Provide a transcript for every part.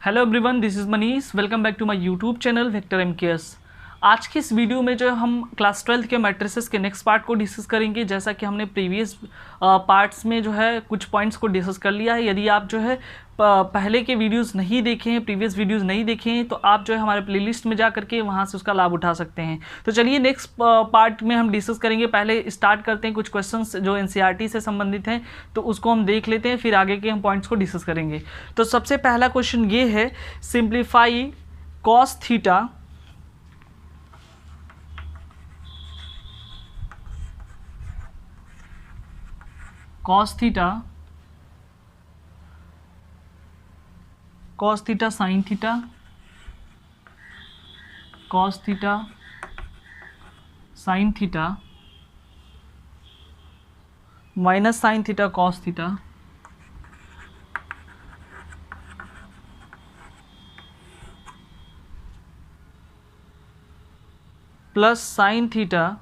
Hello everyone, this is Manish. Welcome back to my YouTube channel vector MKS. आज की इस video में जो हम क्लास 12 के मैट्रिसेस के नेक्स्ट पार्ट को डिस्कस करेंगे। जैसा कि हमने प्रीवियस पार्ट्स में जो है कुछ पॉइंट्स को डिस्कस कर लिया है। यदि आप जो है पहले के वीडियोस नहीं देखे हैं, प्रीवियस वीडियोस नहीं देखे हैं, तो आप जो है हमारे प्लेलिस्ट में जा करके वहाँ से उसका लाभ उठा सकते हैं। तो चलिए नेक्स्ट पार्ट में हम डिस्कस करेंगे। पहले स्टार्ट करते हैं कुछ क्वेश्चंस जो एनसीईआरटी से संबंधित हैं, तो उसको हम देख लेते हैं, फिर आगे के हम पॉइंट्स को डिस्कस करेंगे। तो सबसे पहला क्वेश्चन ये है, simplify cos theta sine theta sine theta minus sine theta cos theta plus sine theta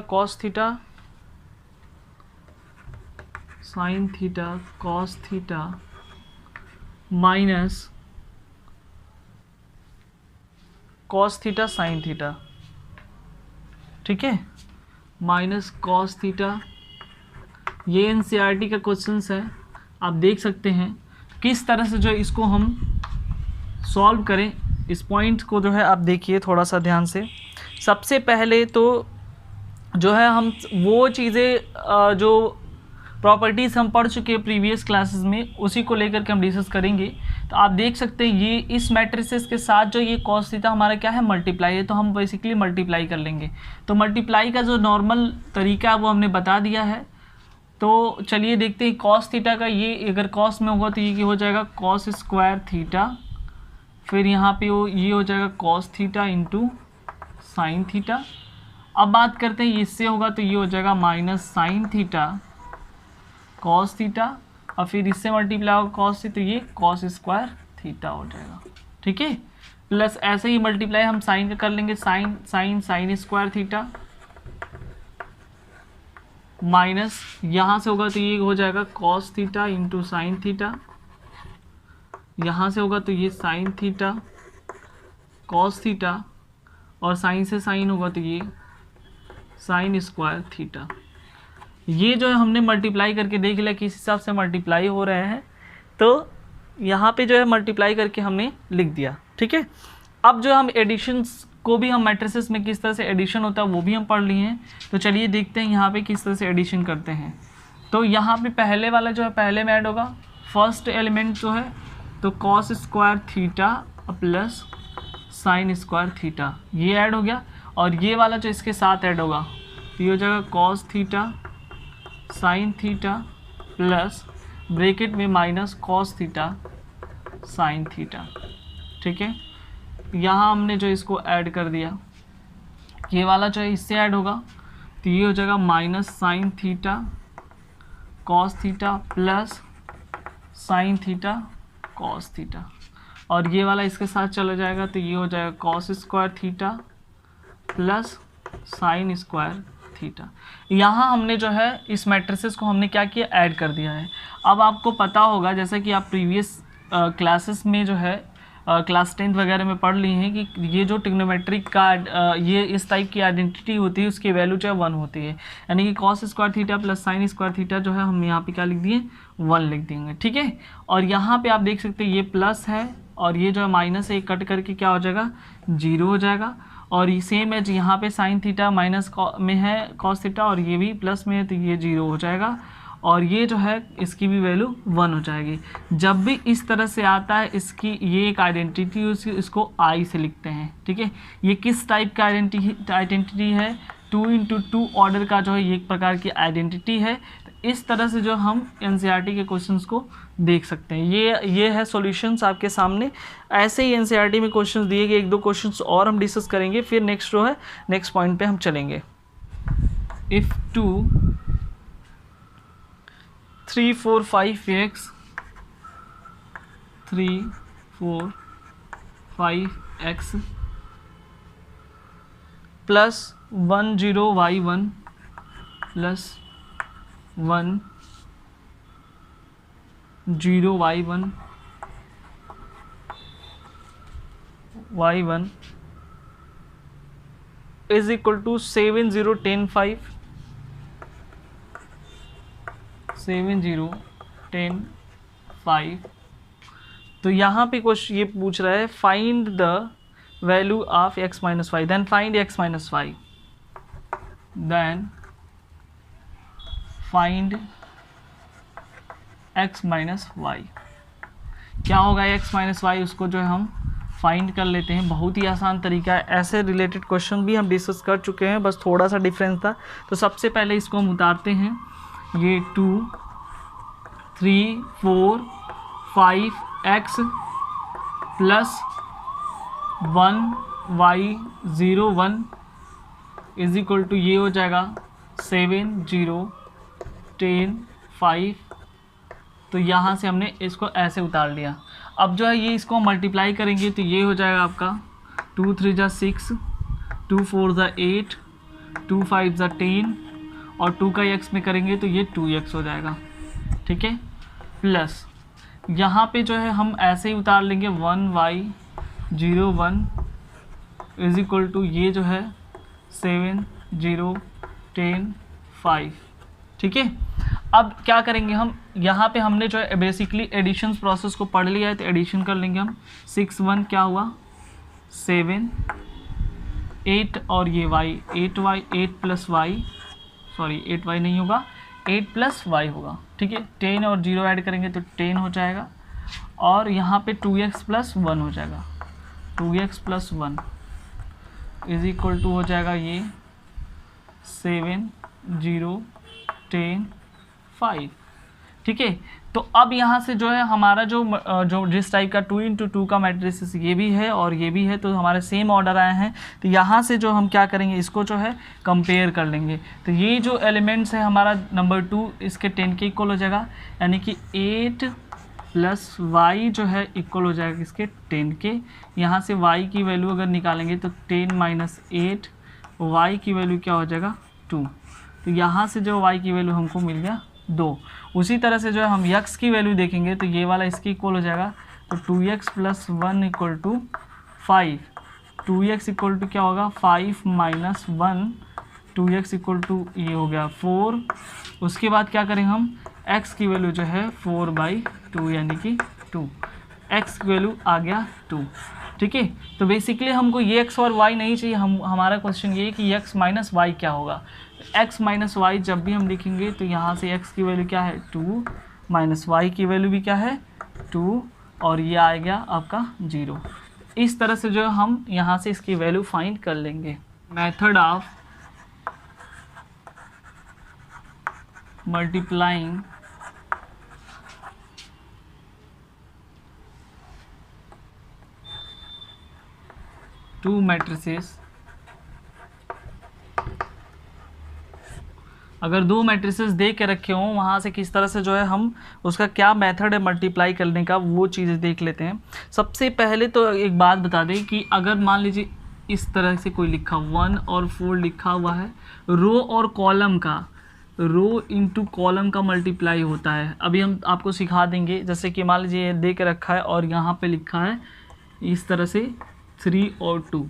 cos theta minus cos theta sine theta. ठीक है, माइनस कॉस थीटा। ये एनसीईआरटी का क्वेश्चंस है, आप देख सकते हैं किस तरह से जो इसको हम सॉल्व करें। इस पॉइंट को जो है आप देखिए थोड़ा सा ध्यान से। सबसे पहले तो जो है हम वो चीज़ें जो प्रॉपर्टीज़ हम पढ़ चुके हैं प्रीवियस क्लासेस में, उसी को लेकर के हम डिस्कस करेंगे। तो आप देख सकते हैं ये इस मैट्रिसेस के साथ जो ये कॉस थीटा हमारा क्या है, मल्टीप्लाई है, तो हम बेसिकली मल्टीप्लाई कर लेंगे। तो मल्टीप्लाई का जो नॉर्मल तरीका है वो हमने बता दिया है। तो चलिए देखते हैं कॉस थीटा का। ये अगर कॉस में होगा तो ये हो जाएगा कॉस स्क्वायर थीटा, फिर यहाँ पे ये हो जाएगा cos theta into sine theta. अब बात करते हैं इससे होगा तो ये हो जाएगा minus sine theta cos theta, और फिर इससे मल्टीप्लाई होगा कॉस से, तो ये कॉस स्क्वायर थीटा हो जाएगा। ठीक है, प्लस ऐसे ही मल्टीप्लाई हम साइन का कर लेंगे, साइन स्क्वायर थीटा माइनस यहाँ से होगा तो ये हो जाएगा cos theta into sine theta, यहाँ से होगा तो ये साइन थीटा कॉस थीटा, और साइन से साइन होगा तो ये साइन स्क्वायर थीटा। ये जो है हमने मल्टीप्लाई करके देख लिया किस हिसाब से मल्टीप्लाई हो रहे हैं, तो यहाँ पे जो है मल्टीप्लाई करके हमने लिख दिया। ठीक है, अब जो हम एडिशंस को भी हम मैट्रिसेस में किस तरह से एडिशन होता है वो भी हम पढ़ लिए हैं। तो चलिए देखते हैं यहाँ पे किस तरह से एडिशन करते हैं। तो यहाँ पे पहले वाला जो है पहले में ऐड होगा, फर्स्ट एलिमेंट जो है तो cos square theta plus sine square theta, ये ऐड हो गया। और ये वाला जो इसके साथ ऐड होगा तो ये हो जाएगा cos theta sine theta plus bracket में minus cos theta sine theta. ठीक है, यहाँ हमने जो इसको ऐड कर दिया, ये वाला जो है इससे ऐड होगा तो ये हो जाएगा minus sine theta cos theta plus sine theta cos theta, और ये वाला इसके साथ चला जाएगा तो ये हो जाएगा cos square theta plus sine square theta. यहाँ हमने जो है इस मैट्रिसेस को हमने क्या किया, ऐड कर दिया है। अब आपको पता होगा जैसा कि आप प्रीवियस क्लासेस में जो है क्लास 10 वगैरह में पढ़ ली हैं कि ये जो ट्रिग्नोमेट्रिक का ये इस टाइप की आइडेंटिटी होती है, उसकी वैल्यू जो है 1 होती है। यानी कि cos square theta plus sine square theta जो है हम यहाँ पे क्या लिख दिए, 1 लिख देंगे। ठीक है, और यहाँ पे आप देख सकते हैं ये प्लस है और ये जो है माइनस है, कट करके क्या हो जाएगा, 0 हो जाएगा। और ये सेम है यहाँ पे साइन थीटा माइनस में है कॉस थीटा, और ये भी प्लस में है तो ये 0 हो जाएगा, और ये जो है इसकी भी वैल्यू 1 हो जाएगी। जब भी इस तरह से आता है इसकी ये एक आइडेंटिटी, इसको आई से लिखते हैं। ठीक है, ये किस टाइप का आइडेंटिटी है, 2 × 2 ऑर्डर का जो है ये एक प्रकार की आइडेंटिटी है। इस तरह से जो हम एनसीईआरटी के क्वेश्चंस को देख सकते हैं। ये है सॉल्यूशंस आपके सामने। ऐसे ही एनसीईआरटी में क्वेश्चंस दिए गए, 1-2 क्वेश्चंस और हम डिस्कस करेंगे, फिर नेक्स्ट जो है नेक्स्ट पॉइंट पे हम चलेंगे। If 2 3 4 5x 3 4 5x plus 1 0 y1 plus 1 0 y1 is equal to 7 0 10 5 7 0 10 5। तो यहाँ पे क्वेश्चन ये पूछ रहा है find the value of x minus y, then find x minus y, then find x minus y. क्या होगा x माइनस वाई, उसको जो है हम फाइंड कर लेते हैं। बहुत ही आसान तरीका है, ऐसे रिलेटेड क्वेश्चन भी हम डिस्कस कर चुके हैं, बस थोड़ा सा डिफरेंस था। तो सबसे पहले इसको हम उतारते हैं, ये 2 3 4 5 x plus 1 y 0 1 is equal to ये हो जाएगा 7 0 10 5। तो यहाँ से हमने इसको ऐसे उतार लिया। अब जो है ये इसको मल्टीप्लाई करेंगे तो ये हो जाएगा आपका 2 3 जा 6, 2 4 जा 8, 2 5 जा 10 और 2 का x में करेंगे तो ये 2x हो जाएगा, ठीक है। प्लस यहाँ पे जो है हम ऐसे ही उतार लेंगे 1 y 0 1 इज इक्वल टू ये जो है 7 0 10 5, ठीक है। अब क्या करेंगे हम, यहाँ पे हमने जो है बेसिकली एडिशन प्रोसेस को पढ़ लिया है तो एडिशन कर लेंगे हम। 6 1 क्या हुआ 7 8 और ये y 8y 8 plus Y, sorry 8y नहीं होगा 8 प्लस वाई होगा, ठीक है। 10 और 0 ऐड करेंगे तो 10 हो जाएगा और यहाँ पे 2x प्लस 1 हो जाएगा, 2x plus 1 is equal to हो जाएगा ये 7 0 10 5, ठीक है। तो अब यहाँ से जो है हमारा जो जिस टाइप का 2 इंटू 2 का मैट्रिक्स ये भी है और ये भी है, तो हमारे सेम ऑर्डर आए हैं। तो यहाँ से जो हम क्या करेंगे, इसको जो है कंपेयर कर लेंगे। तो ये जो एलिमेंट्स है हमारा नंबर 2 इसके 10 के इक्वल हो जाएगा, यानी कि 8 प्लस वाई जो है इक्वल हो जाएगा इसके 10 के। यहाँ से y की वैल्यू अगर निकालेंगे तो 10 माइनस 8, वाई की वैल्यू क्या हो जाएगा 2। तो यहाँ से जो y की वैल्यू हमको मिल गया 2। उसी तरह से जो है हम x की वैल्यू देखेंगे तो ये वाला इसके इक्वल हो जाएगा, तो 2x plus 1 equal to 5, 2x equal to क्या होगा 5 माइनस 1, 2x इक्वल टू ये हो गया 4। उसके बाद क्या करेंगे हम, x की वैल्यू जो है 4/2 यानी कि 2, x की वैल्यू आ गया 2, ठीक है। तो बेसिकली हमको ये x और y नहीं चाहिए, हमारा क्वेश्चन ये है कि x माइनस y क्या होगा। x माइनस वाई जब भी हम लिखेंगे तो यहाँ से x की वैल्यू क्या है 2 माइनस y की वैल्यू भी क्या है 2 और ये आ गया आपका 0। इस तरह से जो हम यहाँ से इसकी वैल्यू फाइंड कर लेंगे। Method of multiplying to matrices, अगर 2 मैट्रिसेस दे के रखे हों वहाँ से किस तरह से जो है हम उसका क्या मेथड है मल्टीप्लाई करने का, वो चीज़ें देख लेते हैं। सबसे पहले तो एक बात बता दें कि अगर मान लीजिए इस तरह से कोई लिखा 1 और 4 लिखा हुआ है, रो और कॉलम का, रो इंटू कॉलम का मल्टीप्लाई होता है। अभी हम आपको सिखा देंगे, जैसे कि मान लीजिए ये दे के रखा है और यहाँ पे लिखा है इस तरह से 3 और 2,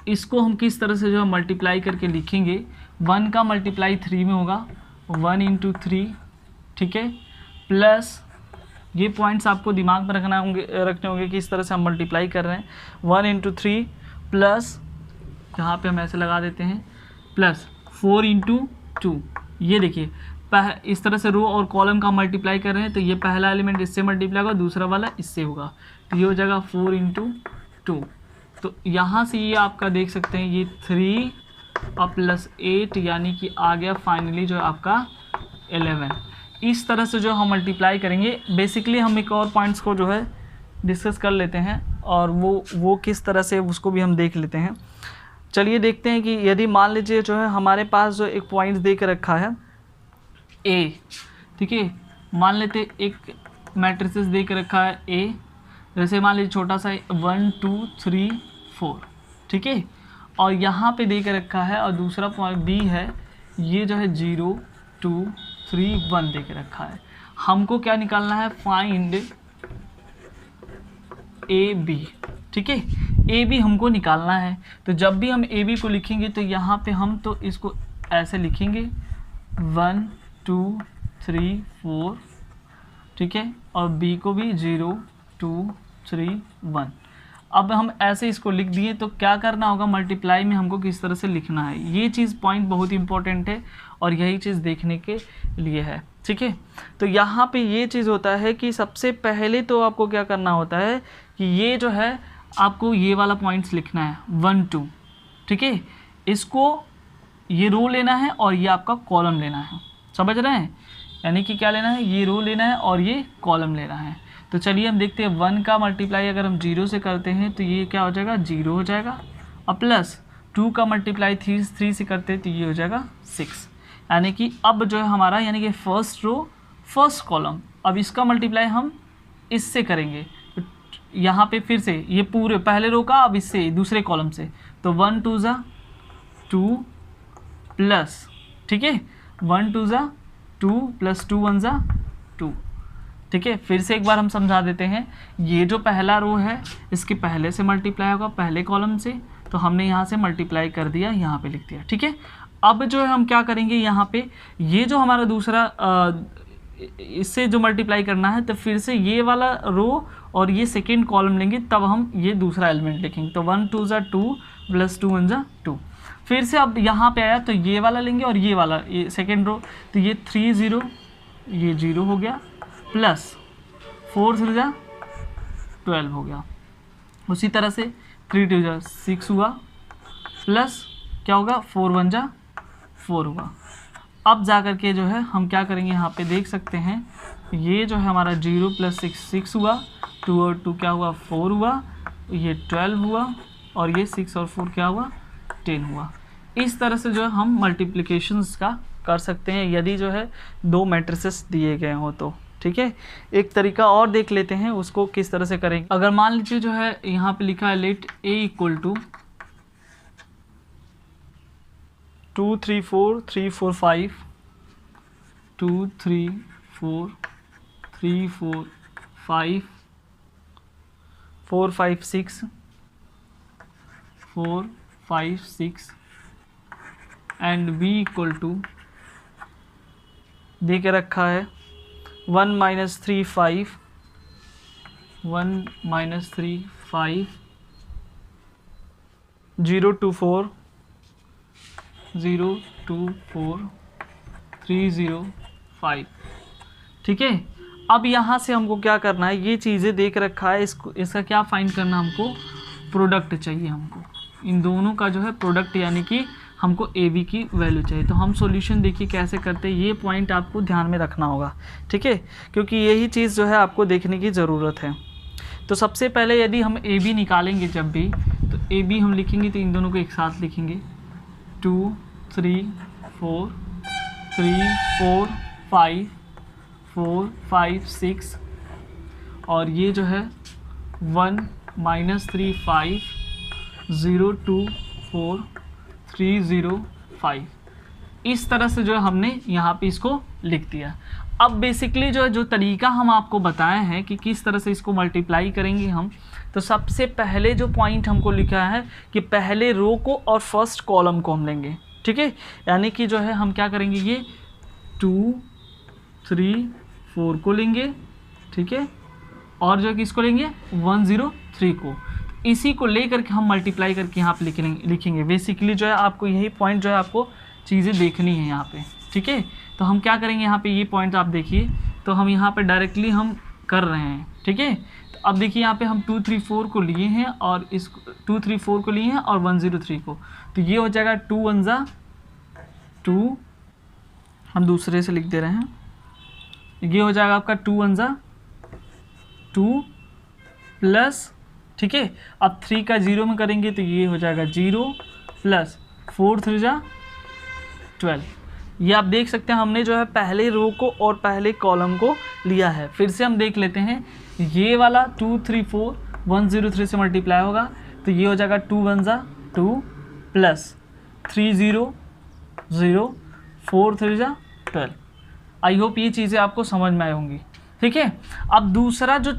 इसको हम किस तरह से जो है मल्टीप्लाई करके लिखेंगे। 1 का मल्टीप्लाई 3 में होगा, 1 इंटू 3, ठीक है। प्लस ये पॉइंट्स आपको दिमाग में रखने होंगे कि इस तरह से हम मल्टीप्लाई कर रहे हैं। 1 इंटू 3 प्लस यहाँ पे हम ऐसे लगा देते हैं प्लस 4 इंटू 2। ये देखिए इस तरह से रो और कॉलम का मल्टीप्लाई कर रहे हैं, तो ये पहला एलिमेंट इससे मल्टीप्लाई होगा, दूसरा वाला इससे होगा, तो ये हो जाएगा 4 इंटू 2। तो यहाँ से ये आपका देख सकते हैं ये 3 और प्लस 8 यानी कि आ गया फाइनली जो आपका 11। इस तरह से जो हम मल्टीप्लाई करेंगे। बेसिकली हम एक और पॉइंट्स को जो है डिस्कस कर लेते हैं और वो किस तरह से उसको भी हम देख लेते हैं। चलिए देखते हैं कि यदि मान लीजिए जो है हमारे पास जो एक पॉइंट दे के रखा है A, ठीक है, मान लेते एक मैट्रिसेस दे के रखा है A, जैसे मान लीजिए छोटा सा 1 2 3 4, ठीक है। और यहाँ पे दे के रखा है, और दूसरा पॉइंट बी है, ये जो है 0 2 3 1 दे के रखा है। हमको क्या निकालना है, फाइंड ए बी। ठीक है, ए बी हमको निकालना है। तो जब भी हम ए बी को लिखेंगे तो यहाँ पे हम तो इसको ऐसे लिखेंगे 1 2 3 4, ठीक है, और बी को भी 0 2 3 1। अब हम ऐसे इसको लिख दिए, तो क्या करना होगा, मल्टीप्लाई में हमको किस तरह से लिखना है, ये चीज़ पॉइंट बहुत इंपॉर्टेंट है और यही चीज़ देखने के लिए है। ठीक है, तो यहाँ पे ये चीज़ होता है कि सबसे पहले तो आपको क्या करना होता है कि ये जो है आपको ये वाला पॉइंट्स लिखना है 1 2, ठीक है, इसको ये रो लेना है और ये आपका कॉलम लेना है, समझ रहे हैं, यानी कि क्या लेना है, ये रो लेना है और ये कॉलम लेना है। तो चलिए हम देखते हैं 1 का मल्टीप्लाई अगर हम 0 से करते हैं तो ये क्या हो जाएगा, 0 हो जाएगा, और प्लस 2 का मल्टीप्लाई 3 से करते हैं तो ये हो जाएगा 6। यानी कि अब जो है हमारा, यानी कि फर्स्ट रो फर्स्ट कॉलम, अब इसका मल्टीप्लाई हम इससे करेंगे, तो यहाँ पे फिर से ये पूरे पहले रो का, अब इससे दूसरे कॉलम से, तो 1 2 ज़ा 2 प्लस, ठीक है, 1 2 ज़ा 2 प्लस 2 1 ज़ा 2। ठीक है, फिर से एक बार हम समझा देते हैं, ये जो पहला रो है इसके पहले से मल्टीप्लाई होगा पहले कॉलम से, तो हमने यहाँ से मल्टीप्लाई कर दिया, यहाँ पे लिख दिया। ठीक है, अब जो है हम क्या करेंगे, यहाँ पे ये जो हमारा दूसरा इससे जो मल्टीप्लाई करना है, तो फिर से ये वाला रो और ये सेकेंड कॉलम लेंगे, तब हम ये दूसरा एलिमेंट लिखेंगे। तो 1 2 ज़ा 2 प्लस 2 1 ज़ा 2। फिर से अब यहाँ पे आया तो ये वाला लेंगे और ये वाला, ये सेकेंड रो, तो ये 3 0, ये 0 हो गया, प्लस 4 3 ज़ा 12 हो गया। उसी तरह से 3 2 ज़ा 6 हुआ, प्लस क्या होगा, 4 1 ज़ा 4 हुआ। अब जा कर के जो है हम क्या करेंगे, यहाँ पे देख सकते हैं, ये जो है हमारा 0 प्लस 6 हुआ, 2 और 2 क्या हुआ, 4 हुआ, ये 12 हुआ, और ये 6 और 4 क्या हुआ, 10 हुआ। इस तरह से जो है हम मल्टीप्लिकेशंस का कर सकते हैं, यदि जो है 2 मैट्रिसेस दिए गए हों तो। ठीक है, एक तरीका और देख लेते हैं, उसको किस तरह से करेंगे। अगर मान लीजिए जो है यहाँ पे लिखा है late A equal to 2 3 4 3 4 5, 2 3 4 3 4 5 4 5 6 4 5 6 and b equal to दे के रखा है 1 - 3 5 1 - 3 5 0 2 4 0 2 4 3 0 5। ठीक है, अब यहाँ से हमको क्या करना है, ये चीज़ें देख रखा है, इसको इसका क्या फाइंड करना, हमको प्रोडक्ट चाहिए, हमको इन दोनों का जो है प्रोडक्ट, यानी कि हमको ए बी की वैल्यू चाहिए। तो हम सॉल्यूशन देखिए कैसे करते हैं, ये पॉइंट आपको ध्यान में रखना होगा। ठीक है, क्योंकि यही चीज़ जो है आपको देखने की ज़रूरत है। तो सबसे पहले यदि हम ए बी निकालेंगे, जब भी तो ए बी हम लिखेंगे तो इन दोनों को एक साथ लिखेंगे, 2 3 4 3 4 5 4 5 6, और ये जो है 1 - 3 5 0 2 4 3 0 5। इस तरह से जो है हमने यहाँ पे इसको लिख दिया। अब बेसिकली जो है जो तरीका हम आपको बताए हैं कि किस तरह से इसको मल्टीप्लाई करेंगे हम, तो सबसे पहले जो पॉइंट हमको लिखा है कि पहले रो को और फर्स्ट कॉलम को हम लेंगे। ठीक है, यानी कि जो है हम क्या करेंगे, ये 2 3 4 को लेंगे, ठीक है, और जो है किसको लेंगे, 1 0 3 को, इसी को लेकर के हम मल्टीप्लाई करके यहाँ पे लिखेंगे। बेसिकली जो है आपको यही पॉइंट जो है आपको चीज़ें देखनी है यहाँ पे। ठीक है, तो हम क्या करेंगे, यहाँ पे ये पॉइंट आप देखिए, तो हम यहाँ पे डायरेक्टली हम कर रहे हैं। ठीक है, तो अब देखिए यहाँ पे हम 2 3 4 को लिए हैं और इस 2 3 4 को लिए हैं और 1 0 3 को, तो ये हो जाएगा 2 1 ज़ा 2, हम दूसरे से लिख दे रहे हैं, ये हो जाएगा आपका 2 1 ज़ा 2 प्लस, ठीक है, अब 3 का 0 में करेंगे तो ये हो जाएगा 0 प्लस 4 3 ज़ा 12। ये आप देख सकते हैं हमने जो है पहले रो को और पहले कॉलम को लिया है। फिर से हम देख लेते हैं, ये वाला 2 3 4 1 0 3 से मल्टीप्लाई होगा, तो ये हो जाएगा 2 1 ज़ा 2 प्लस 3 0 0 4 3 जा 12। आई होप ये चीज़ें आपको समझ में आई होंगी। ठीक है, अब दूसरा जो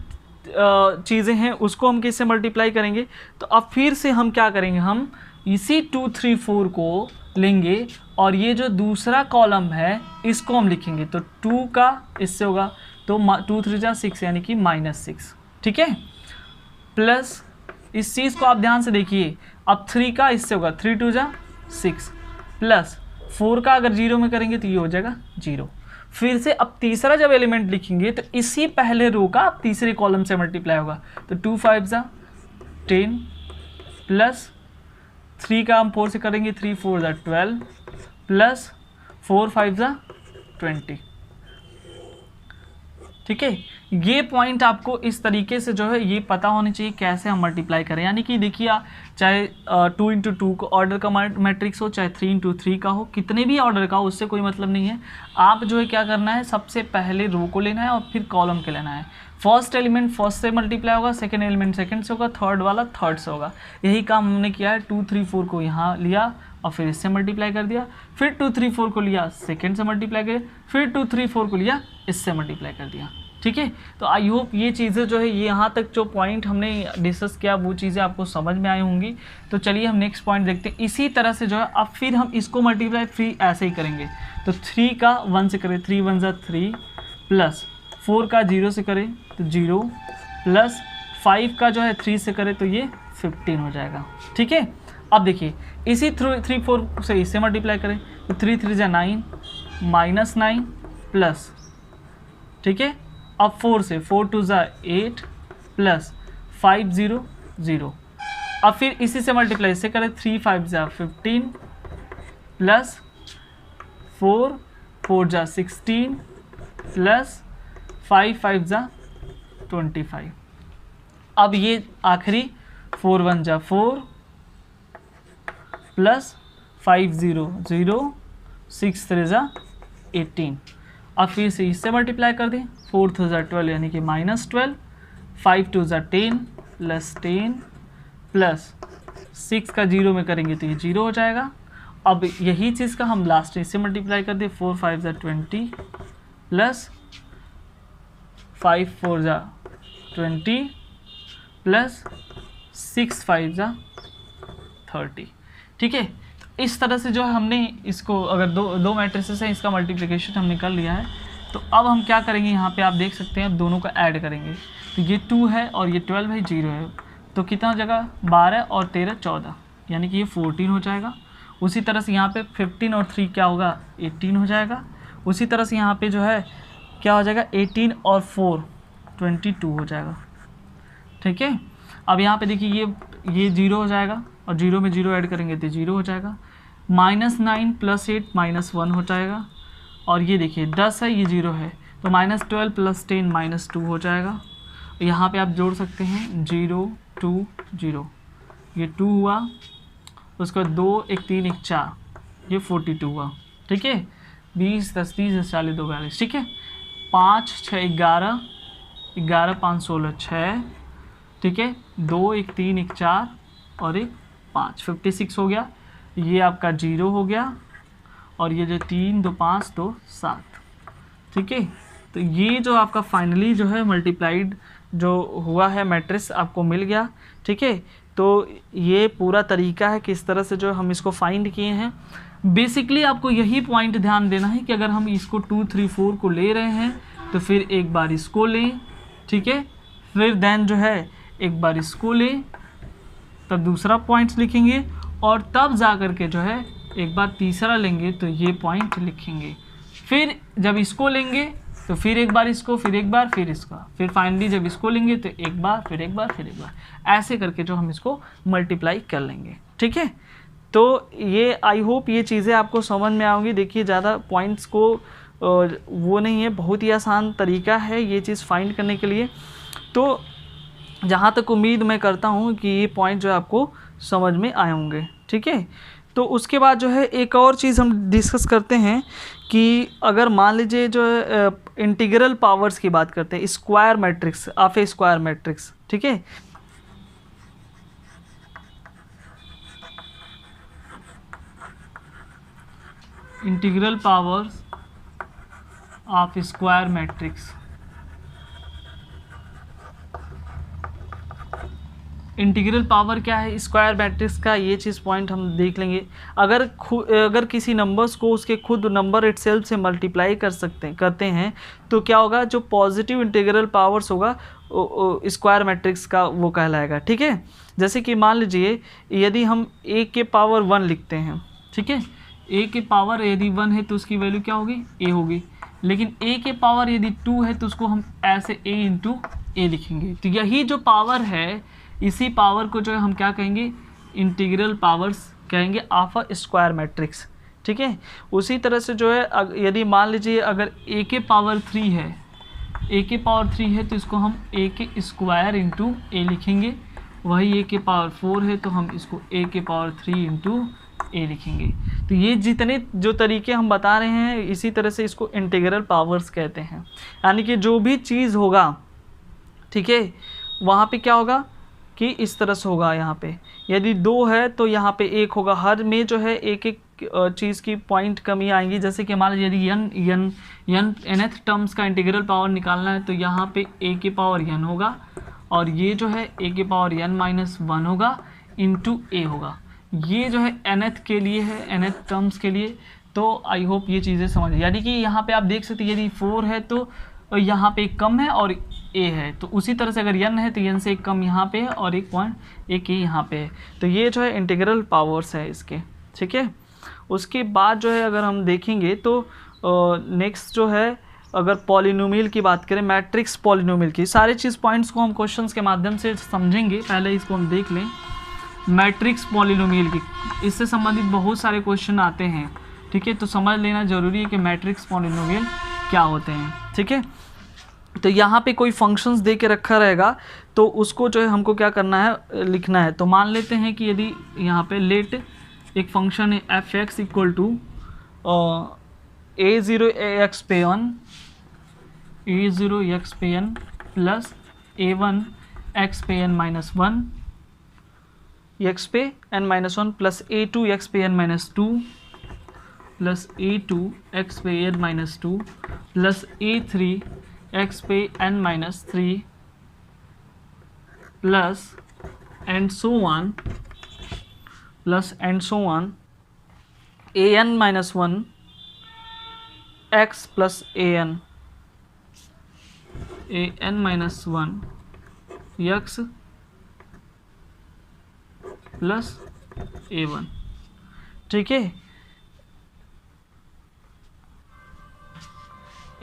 चीज़ें हैं उसको हम किससे मल्टीप्लाई करेंगे, तो अब फिर से हम क्या करेंगे, हम इसी 2 3 4 को लेंगे और ये जो दूसरा कॉलम है इसको हम लिखेंगे। तो 2 का इससे होगा तो 2 3 जा 6 यानी कि -6। ठीक है, प्लस इस चीज़ को आप ध्यान से देखिए, अब 3 का इससे होगा 3 2 जा 6 प्लस 4 का अगर 0 में करेंगे तो ये हो जाएगा 0। फिर से अब तीसरा जब एलिमेंट लिखेंगे तो इसी पहले रो का अब तीसरे कॉलम से मल्टीप्लाई होगा। तो 2 5 जा 10 प्लस 3 का हम 4 से करेंगे 3 4 जा 12 प्लस 4 5 जा 20। ठीक है, ये पॉइंट आपको इस तरीके से जो है ये पता होनी चाहिए कैसे हम मल्टीप्लाई करें। यानी कि देखिए चाहे 2 × 2 का ऑर्डर का मैट्रिक्स हो, चाहे 3 × 3 का हो, कितने भी ऑर्डर का हो उससे कोई मतलब नहीं है। आप जो है क्या करना है, सबसे पहले रो को लेना है और फिर कॉलम के लेना है। फर्स्ट एलिमेंट फर्स्ट से मल्टीप्लाई होगा, सेकेंड एलिमेंट सेकेंड से होगा, थर्ड वाला थर्ड से होगा। यही काम हमने किया है। 2 3 4 को यहाँ लिया और फिर इससे मल्टीप्लाई कर दिया, फिर 2 3 4 को लिया सेकेंड से मल्टीप्लाई कर दिया, फिर 2 3 4 को लिया इससे मल्टीप्लाई कर दिया। ठीक है, तो आई होप ये चीज़ें जो है ये यहाँ तक जो पॉइंट हमने डिस्कस किया वो चीज़ें आपको समझ में आई होंगी। तो चलिए हम नेक्स्ट पॉइंट देखते हैं। इसी तरह से जो है अब फिर हम इसको मल्टीप्लाई फिर ऐसे ही करेंगे। तो 3 का 1 से करें 3 1 जा 3 प्लस 4 का 0 से करें तो 0 प्लस 5 का जो है 3 से करें तो ये 15 हो जाएगा। ठीक है, अब देखिए इसी 3 4 से इससे मल्टीप्लाई करें तो 3 3 जा 9 -9 प्लस, ठीक है, अब 4 से 4 2 जा 8 प्लस 5 0 0। अब फिर इसी से मल्टीप्लाई इससे करें 3 5 जा 15 प्लस 4 4 जा 16 प्लस 5 5 जा 25। अब ये आखिरी 4 1 जा 4 प्लस 5 0 0 6 3 जा 18। अब फिर से इससे मल्टीप्लाई कर दें 4 2 जा 12 यानी कि -12, 5 2 जा 10 प्लस 10 प्लस 6 का 0 में करेंगे तो ये 0 हो जाएगा। अब यही चीज़ का हम लास्ट में इससे मल्टीप्लाई कर दें 4 5 जा 20 प्लस 5 4 जा 20 प्लस 6 5 जा 30। ठीक है, इस तरह से जो है हमने इसको अगर दो मैट्रिसेस हैं इसका मल्टीप्लिकेशन हमने कर लिया है। तो अब हम क्या करेंगे, यहाँ पे आप देख सकते हैं अब दोनों का ऐड करेंगे। तो ये 2 है और ये 12 है, 0 है, तो कितना हो जाएगा 12 और 13 14 यानी कि ये 14 हो जाएगा। उसी तरह से यहाँ पे 15 और 3 क्या होगा 18 हो जाएगा। उसी तरह से यहाँ पे जो है क्या हो जाएगा 18 और 4 22 हो जाएगा। ठीक है, अब यहाँ पे देखिए ये 0 हो जाएगा और 0 में 0 ऐड करेंगे तो 0 हो जाएगा। -9 प्लस 8 -1 हो जाएगा। और ये देखिए 10 है, ये 0 है, तो -12 प्लस 10 -2 हो जाएगा। यहाँ पे आप जोड़ सकते हैं 0 2 0, ये 2 हुआ, उसके बाद 2 1 3 1 4, ये 42 हुआ। ठीक है, 20 10 30 40 2 42। ठीक है, 5 6 11 11 5 16 6। ठीक है, 2 1 3 1 4 और 1 5, 56 हो गया। ये आपका 0 हो गया और ये जो 3 2 5 2 7। ठीक है, तो ये जो आपका फाइनली जो है मल्टीप्लाइड जो हुआ है मैट्रिक्स आपको मिल गया। ठीक है, तो ये पूरा तरीका है किस तरह से जो हम इसको फाइंड किए हैं। बेसिकली आपको यही पॉइंट ध्यान देना है कि अगर हम इसको 2 3 4 को ले रहे हैं तो फिर एक बार इसको लें। ठीक है, फिर देन जो है एक बार इसको लें, तब दूसरा पॉइंट्स लिखेंगे और तब जा कर के जो है एक बार तीसरा लेंगे तो ये पॉइंट लिखेंगे। फिर जब इसको लेंगे तो फिर एक बार इसको, फिर एक बार, फिर इसका, फिर फाइनली जब इसको लेंगे तो एक बार, फिर एक बार, फिर एक बार, ऐसे करके जो हम इसको मल्टीप्लाई कर लेंगे। ठीक है, तो ये आई होप ये चीज़ें आपको समझ में आएंगी। देखिए ज़्यादा पॉइंट्स को वो नहीं है, बहुत ही आसान तरीका है ये चीज़ फाइंड करने के लिए। तो जहाँ तक उम्मीद मैं करता हूँ कि ये पॉइंट जो है आपको समझ में आए होंगे। ठीक है, तो उसके बाद जो है एक और चीज़ हम डिस्कस करते हैं कि अगर मान लीजिए जो है इंटीग्रल पावर्स की बात करते हैं, square matrix of A square matrix. ठीक है, integral powers of square matrix. Integral power क्या है स्क्वायर मैट्रिक्स का, ये चीज़ पॉइंट हम देख लेंगे। अगर किसी नंबर्स को उसके खुद नंबर इटसेल्फ से मल्टीप्लाई करते हैं तो क्या होगा, जो पॉजिटिव इंटीग्रल पावर्स होगा स्क्वायर मैट्रिक्स का वो कहलाएगा। ठीक है, जैसे कि मान लीजिए यदि हम a के पावर 1 लिखते हैं, ठीक है, a के पावर यदि 1 है तो उसकी वैल्यू क्या होगी, a होगी। लेकिन a के पावर यदि 2 है तो उसको हम ऐसे a इंटू a लिखेंगे। तो यही जो पावर है, इसी पावर को जो है हम क्या कहेंगे, इंटीग्रल पावर्स कहेंगे ऑफ अ स्क्वायर मैट्रिक्स। ठीक है, उसी तरह से जो है यदि मान लीजिए अगर a के पावर 3 है, a के पावर 3 है तो इसको हम a के स्क्वायर इंटू a लिखेंगे। वही a के पावर 4 है तो हम इसको a के पावर 3 इंटू a लिखेंगे। तो ये जितने जो तरीके हम बता रहे हैं, इसी तरह से इसको इंटीग्रल पावर्स कहते हैं। यानी कि जो भी चीज़ होगा, ठीक है, वहाँ पे क्या होगा कि इस तरह से होगा। यहाँ पे यदि 2 है तो यहाँ पे 1 होगा। हर में जो है एक एक चीज़ की पॉइंट कमी आएंगी। जैसे कि मान लीजिए यदि nth टर्म्स का इंटीग्रल पावर निकालना है तो यहाँ पे a के पावर n होगा और ये जो है a के पावर n-1 होगा इंटू a होगा। ये जो है nth के लिए है, nth टर्म्स के लिए। तो आई होप ये चीज़ें समझ, यानी कि यहाँ पे आप देख सकते हैं यदि 4 है तो यहाँ पे एक कम है और a है, तो उसी तरह से अगर n है तो n से एक कम यहाँ पे है और एक पॉइंट एक ही यहाँ पे है। तो ये जो है इंटीग्रल पावर्स है इसके। ठीक है, उसके बाद जो है अगर हम देखेंगे तो नेक्स्ट जो है अगर पॉलिनोमियल की बात करें, मैट्रिक्स पॉलिनोमियल की सारे चीज़ पॉइंट्स को हम क्वेश्चंस के माध्यम से समझेंगे। पहले इसको हम देख लें, मैट्रिक्स पॉलिनोमियल की, इससे संबंधित बहुत सारे क्वेश्चन आते हैं। ठीक है, तो समझ लेना ज़रूरी है कि मैट्रिक्स पॉलिनोमियल क्या होते हैं। ठीक है, तो यहाँ पे कोई फंक्शंस दे के रखा रहेगा तो उसको जो है हमको क्या करना है, लिखना है। तो मान लेते हैं कि यदि यहाँ पे लेट एक फंक्शन है f x equal to a0 x पे n प्लस a1 x पे n-1 x पे n-1 प्लस a2 x पे n-2 प्लस a2 x पे n-2 प्लस a3 x पे n-3 plus and so on an-1 x plus an-1 x plus a1। ठीक है,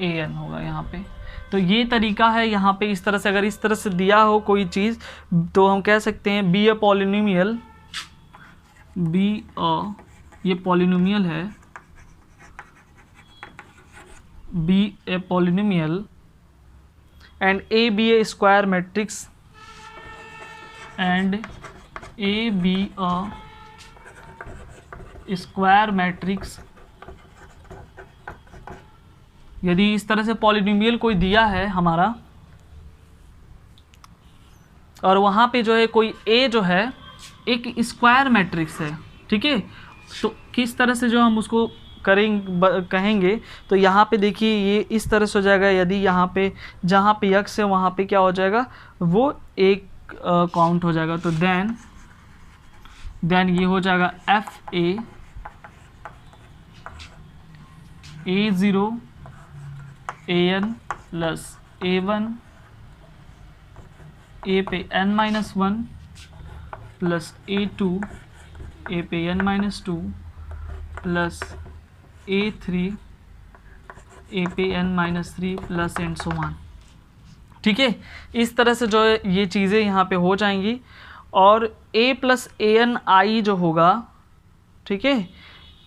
an होगा यहाँ पे। तो ये तरीका है यहाँ पे। इस तरह से अगर इस तरह से दिया हो कोई चीज़ तो हम कह सकते हैं बी अ पॉलिनोमियल, ये पॉलिनोमियल है, be a polynomial and A be a square matrix and A be a square matrix. यदि इस तरह से पॉलिनोमियल कोई दिया है हमारा और वहाँ पे जो है कोई a जो है एक स्क्वायर मैट्रिक्स है, ठीक है, तो किस तरह से जो हम उसको कहेंगे तो यहाँ पे देखिए ये इस तरह से हो जाएगा। यदि यहाँ पे जहाँ पे x है वहाँ पे क्या हो जाएगा, वो एक काउंट हो जाएगा। तो देन ये हो जाएगा F a0 an plus a1 a पे n-1 प्लस a2 a पे n-2 प्लस a3 a पे n-3 plus and so on. ठीक है, इस तरह से जो है ये चीज़ें यहाँ पे हो जाएंगी। और a प्लस an i जो होगा, ठीक है,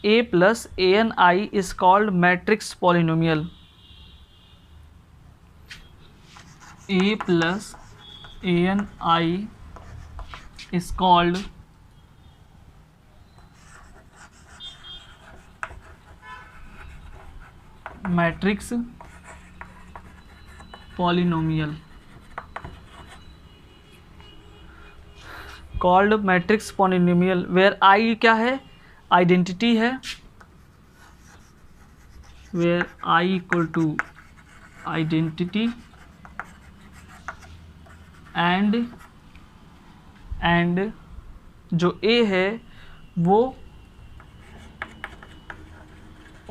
a plus an i is called matrix polynomial. a plus an i is called matrix polynomial, called matrix polynomial where i क्या है, आइडेंटिटी है, where I equal to identity and जो A है वो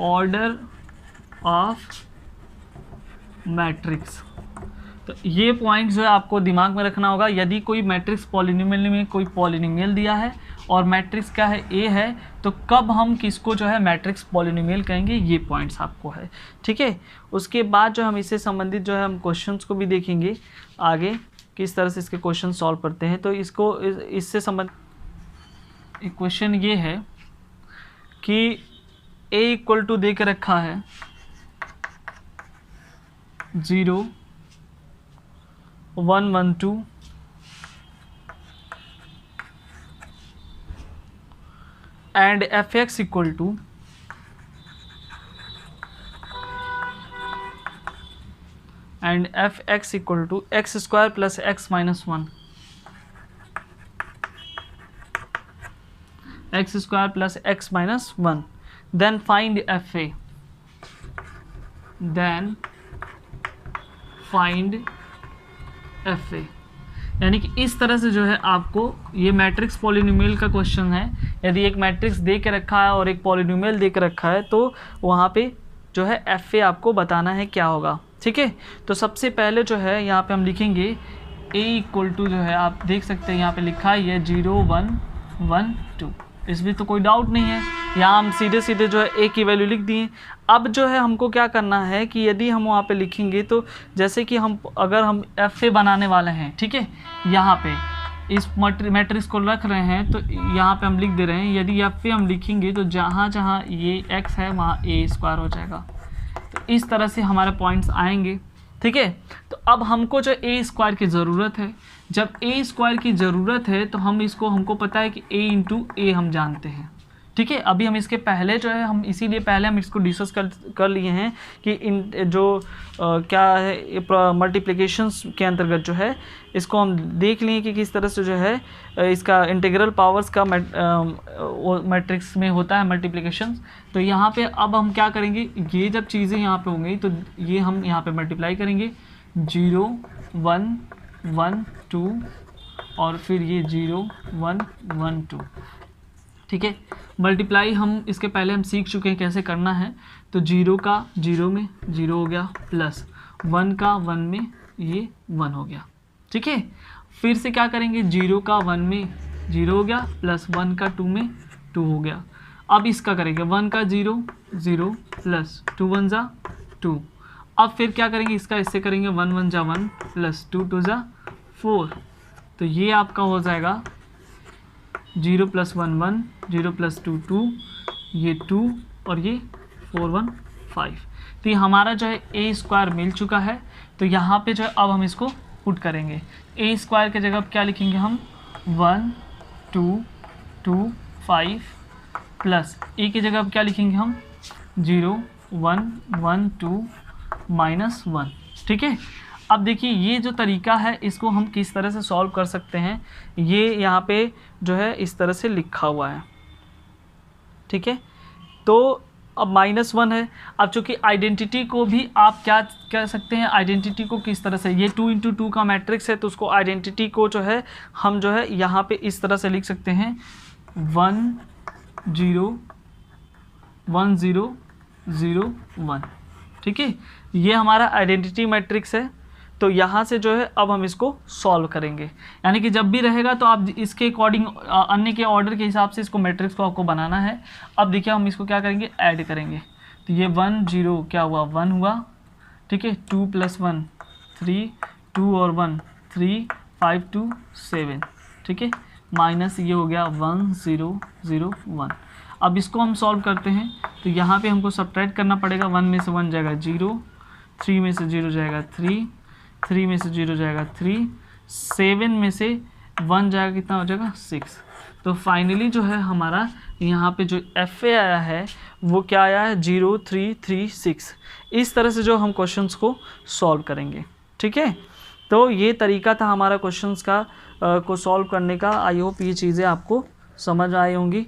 ऑर्डर ऑफ मैट्रिक्स। तो ये point जो है आपको दिमाग में रखना होगा। यदि कोई मैट्रिक्स पॉलिनोमियल में कोई पॉलिनोमियल दिया है और मैट्रिक्स क्या है, ए है, तो कब हम किसको जो है मैट्रिक्स पॉलिनोमियल कहेंगे, ये पॉइंट्स आपको है। ठीक है, उसके बाद जो हम इससे संबंधित जो है हम क्वेश्चंस को भी देखेंगे आगे किस तरह से इसके क्वेश्चन सॉल्व करते हैं। तो इसको इससे संबंधित एक क्वेश्चन ये है कि ए इक्वल टू दे के रखा है 0 1 1 2 and fx equal to x square plus x minus 1, x square plus x minus 1, then find fa, यानी कि इस तरह से जो है आपको ये मैट्रिक्स पॉलिनोमियल का क्वेश्चन है। यदि एक मैट्रिक्स दे के रखा है और एक पॉलिनोमियल दे के रखा है तो वहाँ पे जो है fa आपको बताना है क्या होगा। ठीक है, तो सबसे पहले जो है यहाँ पे हम लिखेंगे a इक्वल टू जो है आप देख सकते हैं यहाँ पे लिखा है ये 0 1 1 2, इसमें तो कोई डाउट नहीं है। यहाँ हम सीधे सीधे जो है a की वैल्यू लिख दिए। अब जो है हमको क्या करना है कि यदि हम वहाँ पे लिखेंगे तो जैसे कि हम अगर हम fa बनाने वाले हैं, ठीक है, यहाँ पे इस मैट्रिक्स को रख रहे हैं तो यहाँ पे हम लिख दे रहे हैं, यदि fa हम लिखेंगे तो जहाँ जहाँ ये x है वहाँ a स्क्वायर हो जाएगा। तो इस तरह से हमारे पॉइंट्स आएंगे। ठीक है, तो अब हमको जो a स्क्वायर की ज़रूरत है, जब a स्क्वायर की ज़रूरत है तो हमको पता है कि a इंटू ए हम जानते हैं। ठीक है, अभी हम इसके पहले जो है हम इसीलिए पहले हम इसको डिस्कस कर लिए हैं कि इन जो क्या है मल्टीप्लिकेशंस के अंतर्गत जो है इसको हम देख लिए कि किस तरह से जो है इसका इंटीग्रल पावर्स का मैट्रिक्स में होता है मल्टीप्लिकेशंस। तो यहाँ पे अब हम क्या करेंगे, ये जब चीज़ें यहाँ पे होंगी तो ये हम यहाँ पे मल्टीप्लाई करेंगे 0 1 1 2 और फिर ये 0 1 1 2। ठीक है, मल्टीप्लाई हम इसके पहले हम सीख चुके हैं कैसे करना है। तो 0 का 0 में 0 हो गया, प्लस 1 का 1 में ये 1 हो गया। ठीक है, फिर से क्या करेंगे, 0 का 1 में 0 हो गया, प्लस 1 का 2 में 2 हो गया। अब इसका करेंगे 1 का 0 0 प्लस 2 1 जा 2। अब फिर क्या करेंगे, इसका इससे करेंगे 1 1 जा 1 प्लस 2 2 जा 4। तो ये आपका हो जाएगा 0 प्लस 1 1 0 प्लस 2 2, ये 2 और ये 4 1 5। तो ये हमारा जो है a स्क्वायर मिल चुका है। तो यहाँ पे जो है अब हम इसको पुट करेंगे। a स्क्वायर की जगह क्या लिखेंगे हम 1 2 2 5 प्लस a की जगह क्या लिखेंगे हम 0 1 1 2 माइनस 1। ठीक है, अब देखिए ये जो तरीका है इसको हम किस तरह से सॉल्व कर सकते हैं, ये यहाँ पे जो है इस तरह से लिखा हुआ है। ठीक है, तो अब -1 है। अब चूँकि आइडेंटिटी को भी आप क्या कह सकते हैं, आइडेंटिटी को किस तरह से, ये 2 × 2 का मैट्रिक्स है तो उसको आइडेंटिटी को जो है हम जो है यहाँ पे इस तरह से लिख सकते हैं 1 0 1 0 0 1। ठीक है, ये हमारा आइडेंटिटी मैट्रिक्स है। तो यहाँ से जो है अब हम इसको सॉल्व करेंगे, यानी कि जब भी रहेगा तो आप इसके अकॉर्डिंग अन्य के ऑर्डर के हिसाब से इसको मैट्रिक्स को आपको बनाना है। अब देखिए हम इसको क्या करेंगे, ऐड करेंगे। तो ये 1 0 क्या हुआ 1 हुआ। ठीक है, 2 + 1 3 2 और 1 3 5 2 7। ठीक है, माइनस ये हो गया 1 0 0 1। अब इसको हम सॉल्व करते हैं तो यहाँ पे हमको सब्ट्रैक्ट करना पड़ेगा। 1 में से 1 जाएगा 0, 3 में से 0 जाएगा 3, 3 में से 0 जाएगा 3, 7 में से 1 जाएगा कितना हो जाएगा 6। तो फाइनली जो है हमारा यहाँ पे जो FA आया है वो क्या आया है 0 3 3 6। इस तरह से जो हम क्वेश्चंस को सॉल्व करेंगे। ठीक है, तो ये तरीका था हमारा क्वेश्चंस का को सॉल्व करने का। आई होप ये चीज़ें आपको समझ आई होंगी।